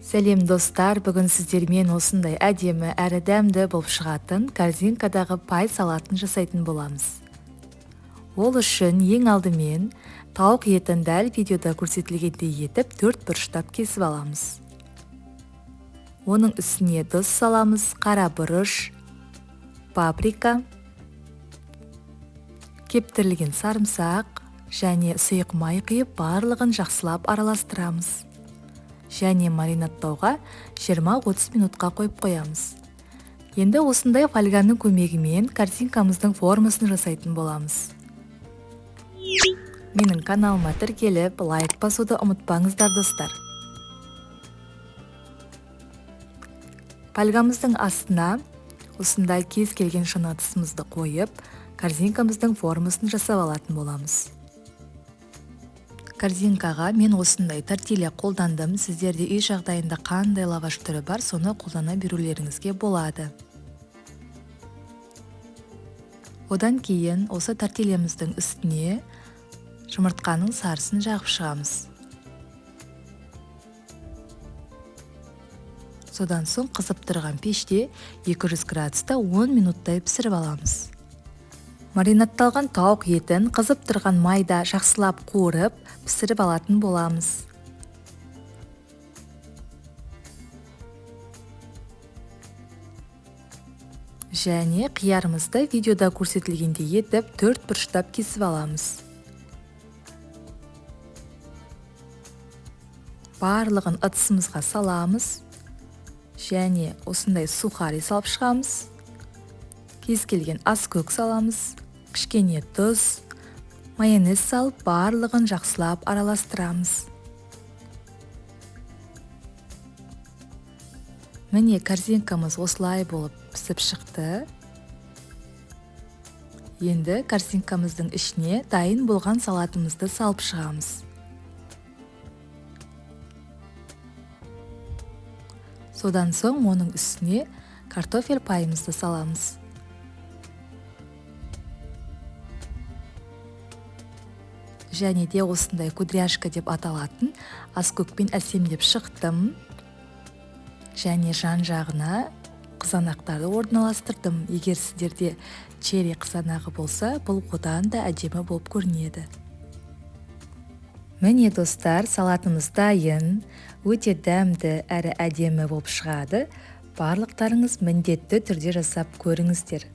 Сәлем достар, бүгін сіздермен осындай әдемі әрі дәмді болып шығатын корзинкадағы пай салатын жасайтын боламыз. Ол үшін ең алдымен тауық етін дәл видеода көрсетілгендей етіп 4 бұрыштап кесіп аламыз. Оның үстіне тұз саламыз, қара бұрыш, паприка, кептірілген сарымсақ және сұйық май құйып барлығын жақсылап араластырамыз. Және маринаттауға 20-30 минутқа қойып қоямыз. Енді осындай фольганың көмегімен корзинкамыздың формасын жасайтын боламыз. Менің каналыма тіркеліп, лайк басуды ұмытпаңыздар достар. Фольгамыздың астына осындай кез келген шыны ыдысымызды қойып, корзинкамыздың формасын жасап алатын боламыз. Корзинкаға мен осындай тортилья қолдандым. Сіздерде үй жағдайында қандай лаваш түрі бар, соны қолдана берулеріңізге болады. Одан кейін осы тортильямыздың үстіне жұмыртқаның сарысын жағып шығамыз. Содан соң қызып тұрған пеште 200 градуста 10 минуттай пісіріп аламыз. Маринатталған тауық етін қызып тұрған майда жақсылап қуырып, пісіріп алатын боламыз. Және қиярымызды видеода көрсетілгендей етіп 4 бұрыштап кесіп аламыз. Барлығын ыдысымызға саламыз. Және осындай сухари салып шығамыз. Кез келген ас көк саламыз. Кішкене тұз, майонез салып, барлығын жақсылап араластырамыз. Міне корзинкамыз осылай болып пісіп шықты. Енді корзинкамыздың ішіне дайын болған салатымызды салып шығамыз. Содан соң оның үстіне картофель пайымызды саламыз. Және де осындай кудряшка деп аталатын ас көкпен әсемдеп шықтым. Және жан жағына қызанақтарды орналастырдым. Егер сіздерде черри қызанағы болса, бұл одан да әдемі болып көрінеді. Міне достар, салатымыз дайын, өте дәмді әрі әдемі болып шығады. Барлықтарыңыз міндетті түрде жасап көріңіздер.